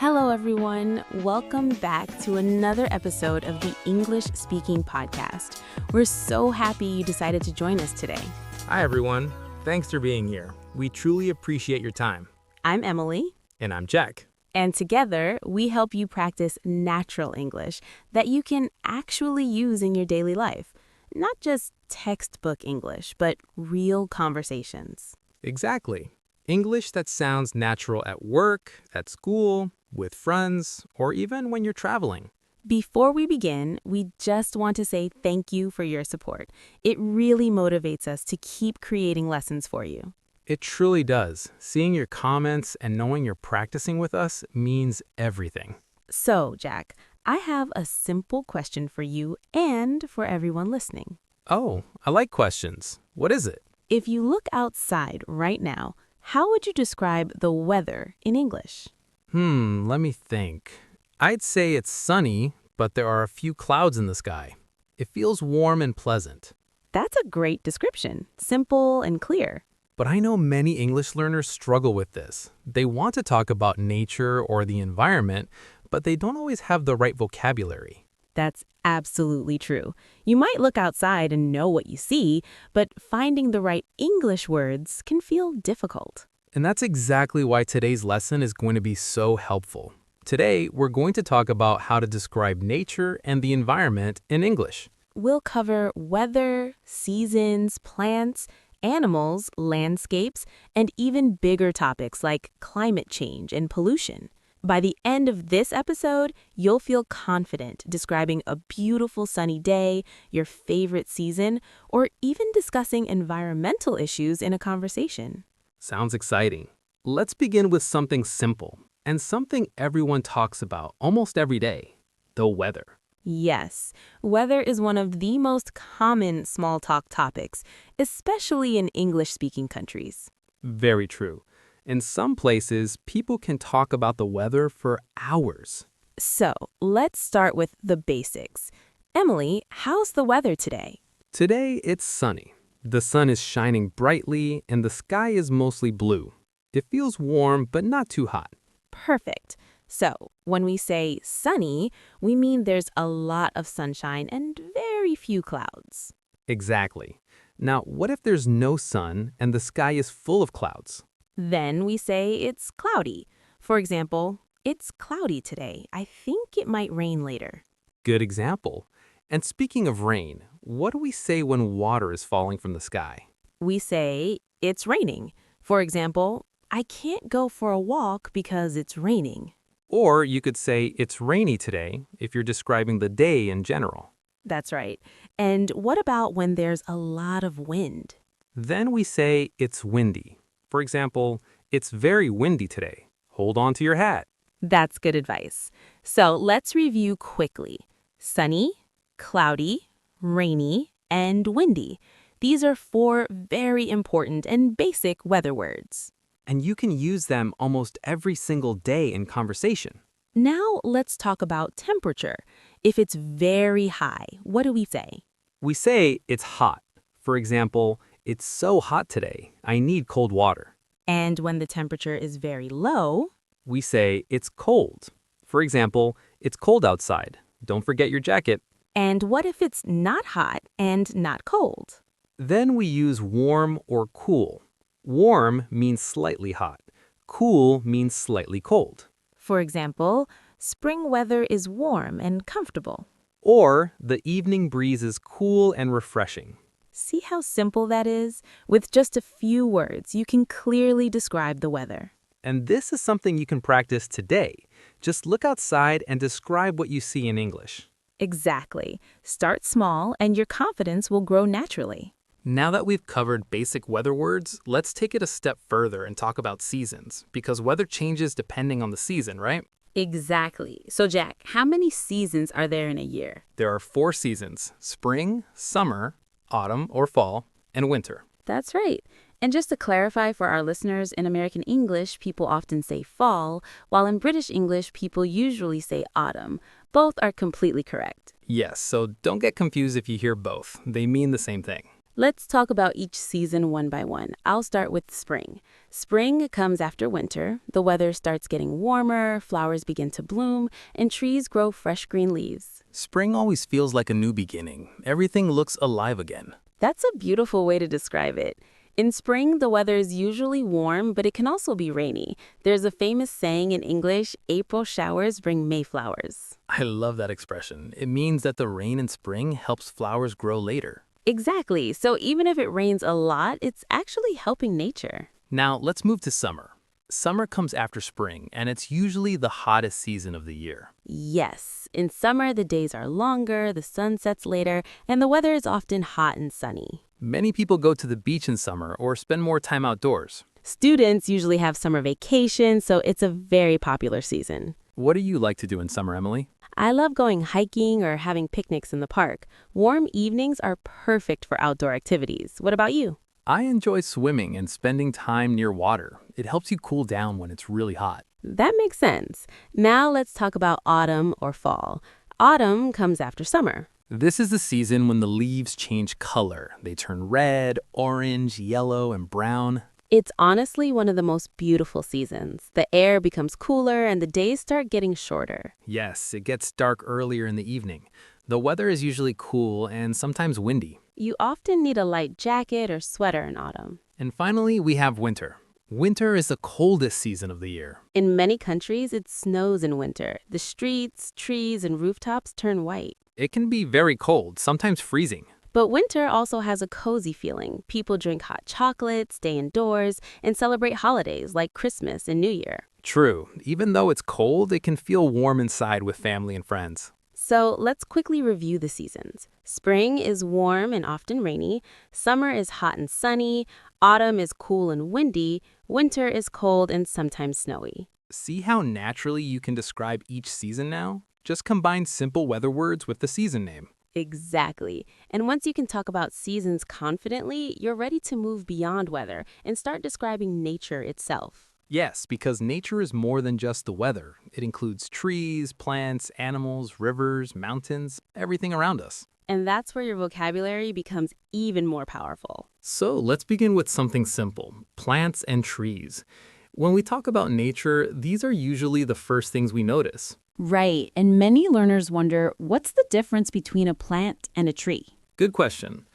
Hello, everyone. Welcome back to another episode of the English Speaking Podcast. We're so happy you decided to join us today. Hi, everyone. Thanks for being here. We truly appreciate your time. I'm Emily. And I'm Jack. And together, we help you practice natural English that you can actually use in your daily life. Not just textbook English, but real conversations. Exactly. English that sounds natural at work, at school, with friends, or even when you're traveling. Before we begin, we just want to say thank you for your support. It really motivates us to keep creating lessons for you. It truly does. Seeing your comments and knowing you're practicing with us means everything. So, Jack, I have a simple question for you and for everyone listening. Oh, I like questions. What is it? If you look outside right now, how would you describe the weather in English? Let me think. I'd say it's sunny, but there are a few clouds in the sky. It feels warm and pleasant. That's a great description, simple and clear. But I know many English learners struggle with this. They want to talk about nature or the environment, but they don't always have the right vocabulary. That's absolutely true. You might look outside and know what you see, but finding the right English words can feel difficult. And that's exactly why today's lesson is going to be so helpful. Today, we're going to talk about how to describe nature and the environment in English. We'll cover weather, seasons, plants, animals, landscapes, and even bigger topics like climate change and pollution. By the end of this episode, you'll feel confident describing a beautiful sunny day, your favorite season, or even discussing environmental issues in a conversation. Sounds exciting. Let's begin with something simple and something everyone talks about almost every day: the weather. Yes, weather is one of the most common small talk topics, especially in English-speaking countries. Very true. In some places, people can talk about the weather for hours. So, let's start with the basics. Emily, how's the weather today? Today, it's sunny. The sun is shining brightly and the sky is mostly blue. It feels warm but not too hot. Perfect. So, when we say sunny, we mean there's a lot of sunshine and very few clouds. Exactly. Now, what if there's no sun and the sky is full of clouds? Then we say it's cloudy. For example, it's cloudy today. I think it might rain later. Good example. And speaking of rain, what do we say when water is falling from the sky? We say it's raining. For example, I can't go for a walk because it's raining. Or you could say it's rainy today if you're describing the day in general. That's right. And what about when there's a lot of wind? Then we say it's windy. For example, it's very windy today. Hold on to your hat. That's good advice. So let's review quickly. Sunny, cloudy, rainy, and windy. These are 4 very important and basic weather words. And you can use them almost every single day in conversation. Now let's talk about temperature. If it's very high, what do we say? We say it's hot. For example, it's so hot today, I need cold water. And when the temperature is very low, We say it's cold. For example, it's cold outside. Don't forget your jacket. and what if it's not hot and not cold? Then we use warm or cool. Warm means slightly hot. Cool means slightly cold. For example, spring weather is warm and comfortable. Or the evening breeze is cool and refreshing. See how simple that is? With just a few words, you can clearly describe the weather. And this is something you can practice today. Just look outside and describe what you see in English. Exactly. Start small and your confidence will grow naturally. Now that we've covered basic weather words, let's take it a step further and talk about seasons, because weather changes depending on the season, right? Exactly. So, Jack, how many seasons are there in a year? There are 4 seasons: spring, summer, autumn or fall, and winter. That's right. And just to clarify for our listeners, in American English, people often say fall, while in British English, people usually say autumn. Both are completely correct. Yes, so don't get confused if you hear both. They mean the same thing. Let's talk about each season one by one. I'll start with spring. Spring comes after winter. The weather starts getting warmer, flowers begin to bloom, and trees grow fresh green leaves. Spring always feels like a new beginning. Everything looks alive again. That's a beautiful way to describe it. In spring, the weather is usually warm, but it can also be rainy. There's a famous saying in English, April showers bring May flowers. I love that expression. It means that the rain in spring helps flowers grow later. Exactly. So even if it rains a lot, it's actually helping nature. Now, let's move to summer. Summer comes after spring, and it's usually the hottest season of the year. Yes, in summer, the days are longer, the sun sets later, and the weather is often hot and sunny. Many people go to the beach in summer or spend more time outdoors. Students usually have summer vacations, so it's a very popular season. What do you like to do in summer, Emily? I love going hiking or having picnics in the park. Warm evenings are perfect for outdoor activities. What about you? I enjoy swimming and spending time near water. It helps you cool down when it's really hot. That makes sense. Now let's talk about autumn or fall. Autumn comes after summer. This is the season when the leaves change color. They turn red, orange, yellow, and brown. It's honestly one of the most beautiful seasons. The air becomes cooler and the days start getting shorter. Yes, it gets dark earlier in the evening. The weather is usually cool and sometimes windy. You often need a light jacket or sweater in autumn. And finally, we have winter. Winter is the coldest season of the year. In many countries, it snows in winter. The streets, trees, and rooftops turn white. It can be very cold, sometimes freezing. But winter also has a cozy feeling. People drink hot chocolate, stay indoors, and celebrate holidays like Christmas and New Year. True, even though it's cold, it can feel warm inside with family and friends. So let's quickly review the seasons. Spring is warm and often rainy. Summer is hot and sunny. Autumn is cool and windy. Winter is cold and sometimes snowy. See how naturally you can describe each season now? Just combine simple weather words with the season name. Exactly. And once you can talk about seasons confidently, you're ready to move beyond weather and start describing nature itself. Yes, because nature is more than just the weather. It includes trees, plants, animals, rivers, mountains, everything around us. And that's where your vocabulary becomes even more powerful. So let's begin with something simple, plants and trees. When we talk about nature, these are usually the first things we notice. Right, and many learners wonder, what's the difference between a plant and a tree? Good question.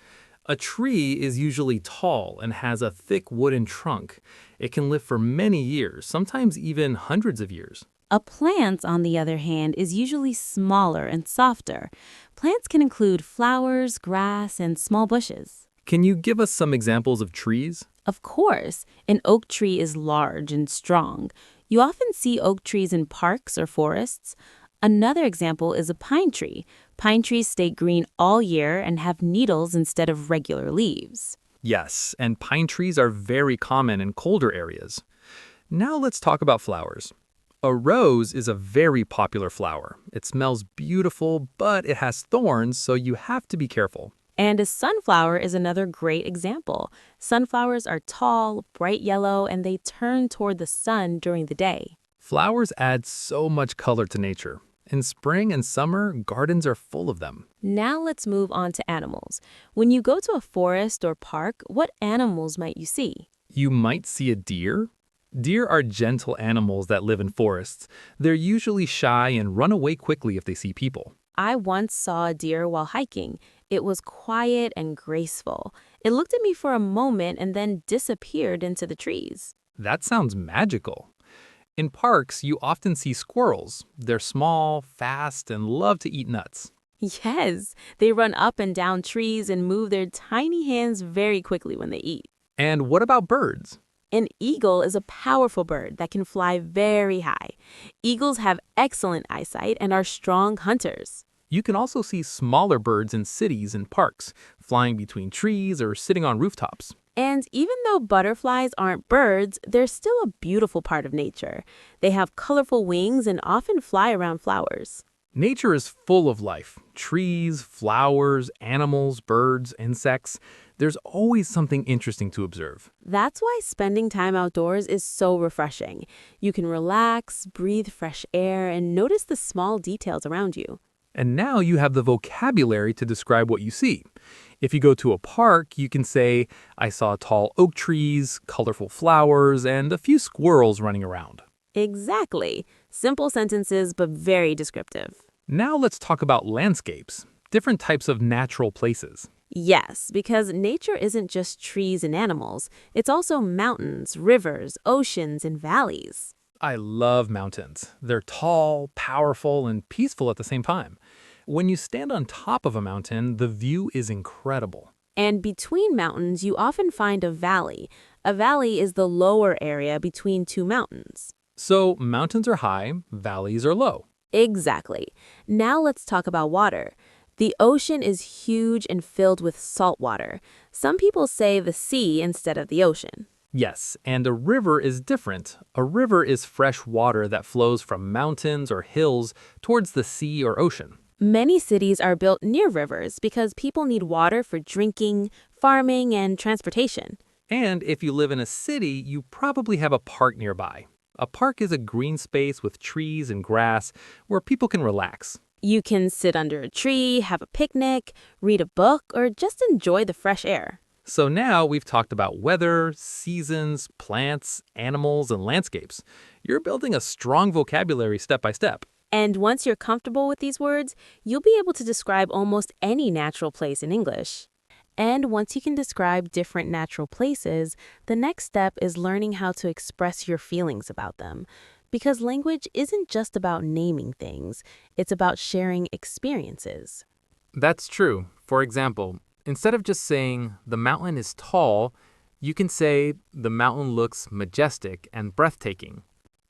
A tree is usually tall and has a thick wooden trunk. It can live for many years, sometimes even hundreds of years. A plant, on the other hand, is usually smaller and softer. Plants can include flowers, grass, and small bushes. Can you give us some examples of trees? Of course, an oak tree is large and strong. You often see oak trees in parks or forests. Another example is a pine tree. Pine trees stay green all year and have needles instead of regular leaves. Yes, and pine trees are very common in colder areas. Now let's talk about flowers. A rose is a very popular flower. It smells beautiful, but it has thorns, so you have to be careful. And a sunflower is another great example. Sunflowers are tall, bright yellow, and they turn toward the sun during the day. Flowers add so much color to nature. In spring and summer, gardens are full of them. Now let's move on to animals. When you go to a forest or park, what animals might you see? You might see a deer. Deer are gentle animals that live in forests. They're usually shy and run away quickly if they see people. I once saw a deer while hiking. It was quiet and graceful. It looked at me for a moment and then disappeared into the trees. That sounds magical. In parks, you often see squirrels. They're small, fast, and love to eat nuts. Yes, they run up and down trees and move their tiny hands very quickly when they eat. And what about birds? An eagle is a powerful bird that can fly very high. Eagles have excellent eyesight and are strong hunters. You can also see smaller birds in cities and parks, flying between trees or sitting on rooftops. And even though butterflies aren't birds, they're still a beautiful part of nature. They have colorful wings and often fly around flowers. Nature is full of life. Trees, flowers, animals, birds, insects. There's always something interesting to observe. That's why spending time outdoors is so refreshing. You can relax, breathe fresh air, and notice the small details around you. And now you have the vocabulary to describe what you see. If you go to a park, you can say, I saw tall oak trees, colorful flowers, and a few squirrels running around. Exactly. Simple sentences, but very descriptive. Now let's talk about landscapes, different types of natural places. Yes, because nature isn't just trees and animals. It's also mountains, rivers, oceans, and valleys. I love mountains. They're tall, powerful, and peaceful at the same time. When you stand on top of a mountain, the view is incredible. And between mountains, you often find a valley. A valley is the lower area between two mountains. So mountains are high, valleys are low. Exactly. Now let's talk about water. The ocean is huge and filled with salt water. Some people say the sea instead of the ocean. Yes, and a river is different. A river is fresh water that flows from mountains or hills towards the sea or ocean. Many cities are built near rivers because people need water for drinking, farming, and transportation. And if you live in a city, you probably have a park nearby. A park is a green space with trees and grass where people can relax. You can sit under a tree, have a picnic, read a book, or just enjoy the fresh air. So now we've talked about weather, seasons, plants, animals, and landscapes. You're building a strong vocabulary step by step. And once you're comfortable with these words, you'll be able to describe almost any natural place in English. And once you can describe different natural places, the next step is learning how to express your feelings about them. Because language isn't just about naming things, it's about sharing experiences. That's true. For example, instead of just saying, the mountain is tall, you can say, the mountain looks majestic and breathtaking.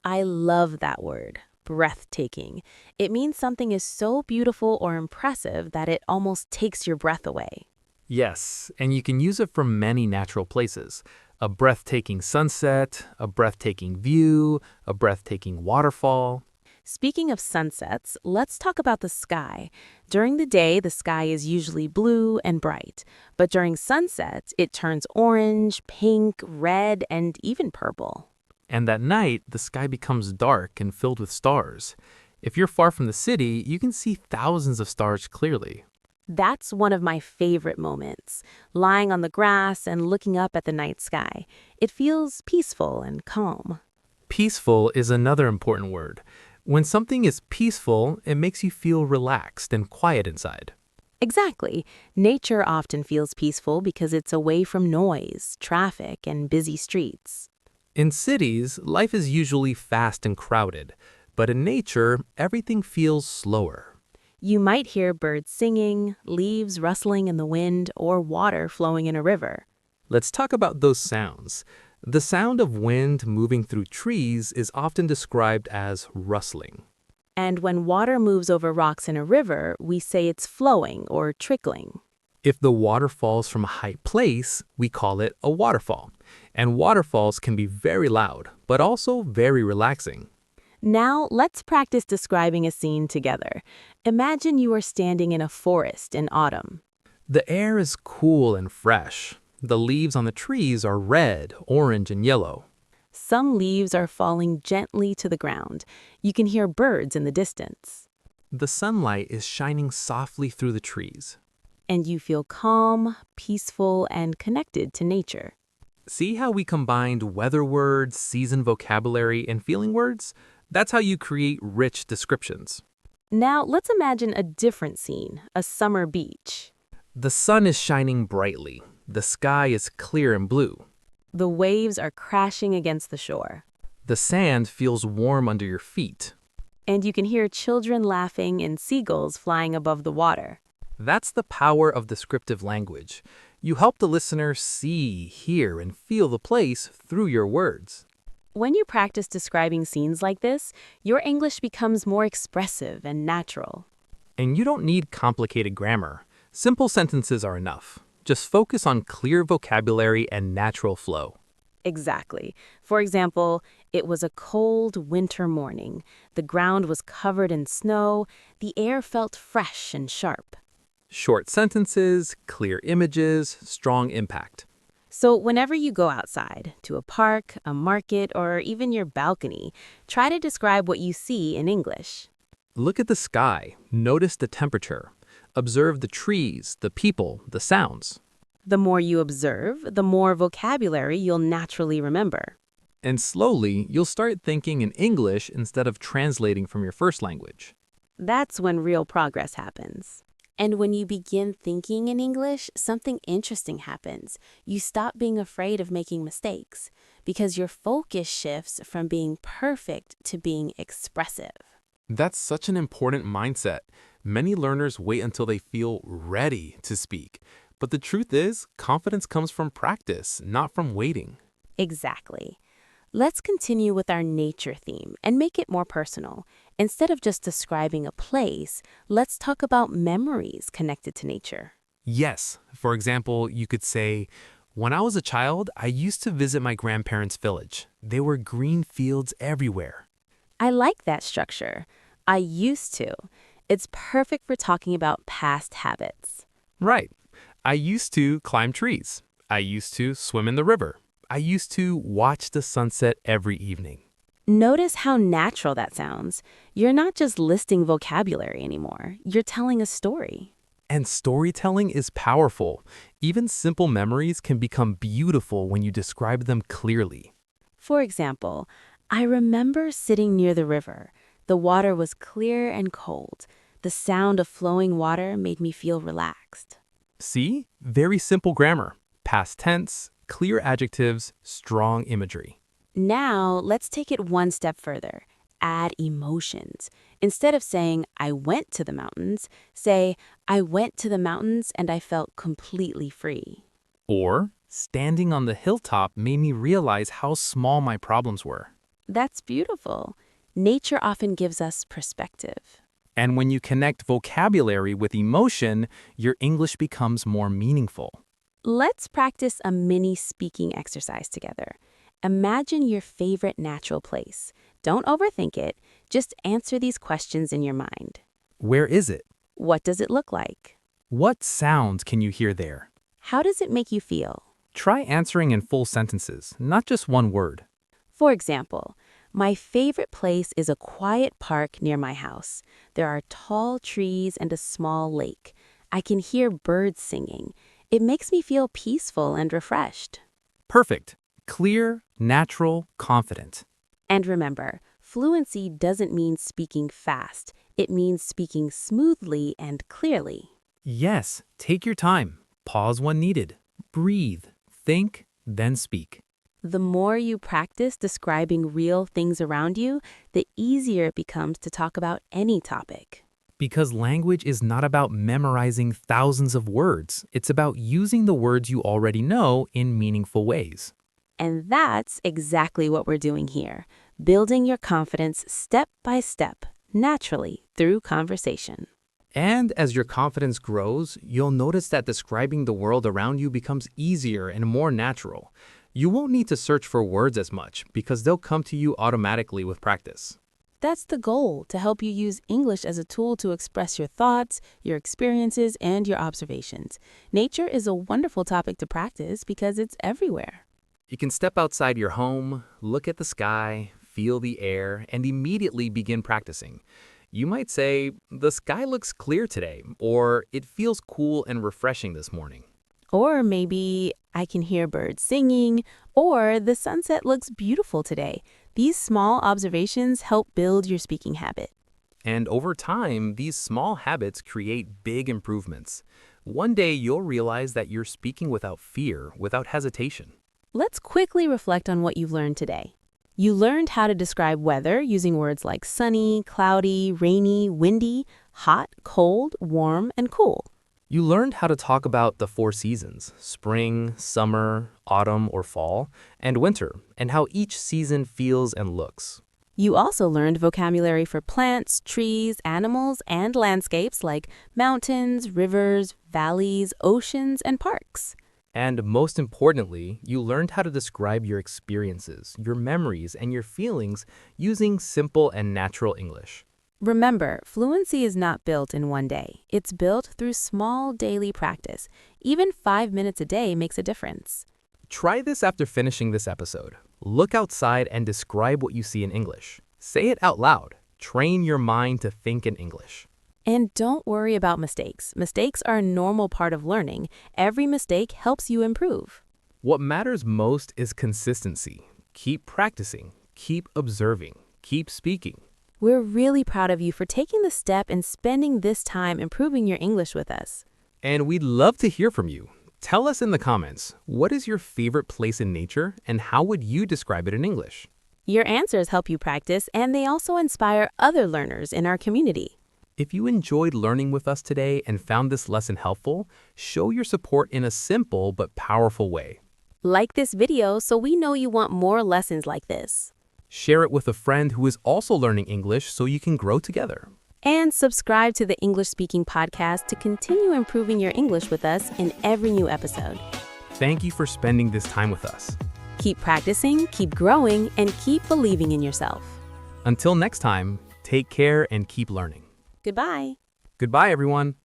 I love that word, breathtaking. It means something is so beautiful or impressive that it almost takes your breath away. Yes, and you can use it for many natural places. A breathtaking sunset, a breathtaking view, a breathtaking waterfall. Speaking of sunsets, let's talk about the sky. During the day, the sky is usually blue and bright, but during sunset, it turns orange, pink, red, and even purple. And at night, the sky becomes dark and filled with stars. If you're far from the city, you can see thousands of stars clearly. That's one of my favorite moments, lying on the grass and looking up at the night sky. It feels peaceful and calm. Peaceful is another important word. When something is peaceful, it makes you feel relaxed and quiet inside. Exactly. Nature often feels peaceful because it's away from noise, traffic, and busy streets. In cities, life is usually fast and crowded, but in nature, everything feels slower. You might hear birds singing, leaves rustling in the wind, or water flowing in a river. Let's talk about those sounds. The sound of wind moving through trees is often described as rustling. And when water moves over rocks in a river, we say it's flowing or trickling. If the water falls from a high place, we call it a waterfall. And waterfalls can be very loud, but also very relaxing. Now, let's practice describing a scene together. Imagine you are standing in a forest in autumn. The air is cool and fresh. The leaves on the trees are red, orange, and yellow. Some leaves are falling gently to the ground. You can hear birds in the distance. The sunlight is shining softly through the trees. And you feel calm, peaceful, and connected to nature. See how we combined weather words, season vocabulary, and feeling words? That's how you create rich descriptions. Now, let's imagine a different scene, a summer beach. The sun is shining brightly. The sky is clear and blue. The waves are crashing against the shore. The sand feels warm under your feet. And you can hear children laughing and seagulls flying above the water. That's the power of descriptive language. You help the listener see, hear, and feel the place through your words. When you practice describing scenes like this, your English becomes more expressive and natural. And you don't need complicated grammar. Simple sentences are enough. Just focus on clear vocabulary and natural flow. Exactly. For example, it was a cold winter morning. The ground was covered in snow. The air felt fresh and sharp. Short sentences, clear images, strong impact. So whenever you go outside, to a park, a market, or even your balcony, try to describe what you see in English. Look at the sky, notice the temperature, observe the trees, the people, the sounds. The more you observe, the more vocabulary you'll naturally remember. And slowly, you'll start thinking in English instead of translating from your first language. That's when real progress happens. And when you begin thinking in English, something interesting happens. You stop being afraid of making mistakes because your focus shifts from being perfect to being expressive. That's such an important mindset. Many learners wait until they feel ready to speak. But the truth is, confidence comes from practice, not from waiting. Exactly. Let's continue with our nature theme and make it more personal. Instead of just describing a place, let's talk about memories connected to nature. Yes, for example, you could say, when I was a child, I used to visit my grandparents' village. There were green fields everywhere. I like that structure. I used to. It's perfect for talking about past habits. Right. I used to climb trees. I used to swim in the river. I used to watch the sunset every evening. Notice how natural that sounds. You're not just listing vocabulary anymore. You're telling a story. And storytelling is powerful. Even simple memories can become beautiful when you describe them clearly. For example, I remember sitting near the river. The water was clear and cold. The sound of flowing water made me feel relaxed. See? Very simple grammar. Past tense, clear adjectives, strong imagery. Now, let's take it one step further. Add emotions. Instead of saying, I went to the mountains, say, I went to the mountains and I felt completely free. Or, standing on the hilltop made me realize how small my problems were. That's beautiful. Nature often gives us perspective. And when you connect vocabulary with emotion, your English becomes more meaningful. Let's practice a mini speaking exercise together. Imagine your favorite natural place. Don't overthink it. Just answer these questions in your mind. Where is it? What does it look like? What sounds can you hear there? How does it make you feel? Try answering in full sentences, not just one word. For example, my favorite place is a quiet park near my house. There are tall trees and a small lake. I can hear birds singing. It makes me feel peaceful and refreshed. Perfect. Clear, natural, confident. And remember, fluency doesn't mean speaking fast. It means speaking smoothly and clearly. Yes, take your time. Pause when needed. Breathe. Think, then speak. The more you practice describing real things around you, the easier it becomes to talk about any topic. Because language is not about memorizing thousands of words. It's about using the words you already know in meaningful ways. And that's exactly what we're doing here, building your confidence step by step, naturally, through conversation. And as your confidence grows, you'll notice that describing the world around you becomes easier and more natural. You won't need to search for words as much because they'll come to you automatically with practice. That's the goal, to help you use English as a tool to express your thoughts, your experiences, and your observations. Nature is a wonderful topic to practice because it's everywhere. You can step outside your home, look at the sky, feel the air, and immediately begin practicing. You might say, the sky looks clear today, or it feels cool and refreshing this morning. Or maybe I can hear birds singing, or the sunset looks beautiful today. These small observations help build your speaking habit. And over time, these small habits create big improvements. One day you'll realize that you're speaking without fear, without hesitation. Let's quickly reflect on what you've learned today. You learned how to describe weather using words like sunny, cloudy, rainy, windy, hot, cold, warm, and cool. You learned how to talk about the 4 seasons, spring, summer, autumn or fall, and winter, and how each season feels and looks. You also learned vocabulary for plants, trees, animals, and landscapes like mountains, rivers, valleys, oceans, and parks. And most importantly, you learned how to describe your experiences, your memories, and your feelings using simple and natural English. Remember, fluency is not built in one day. It's built through small daily practice. Even 5 minutes a day makes a difference. Try this after finishing this episode. Look outside and describe what you see in English. Say it out loud. Train your mind to think in English. And don't worry about mistakes. Mistakes are a normal part of learning. Every mistake helps you improve. What matters most is consistency. Keep practicing, keep observing, keep speaking. We're really proud of you for taking the step and spending this time improving your English with us. And we'd love to hear from you. Tell us in the comments, what is your favorite place in nature and how would you describe it in English? Your answers help you practice, and they also inspire other learners in our community. If you enjoyed learning with us today and found this lesson helpful, show your support in a simple but powerful way. Like this video so we know you want more lessons like this. Share it with a friend who is also learning English so you can grow together. And subscribe to the English Speaking Podcast to continue improving your English with us in every new episode. Thank you for spending this time with us. Keep practicing, keep growing, and keep believing in yourself. Until next time, take care and keep learning. Goodbye. Goodbye, everyone.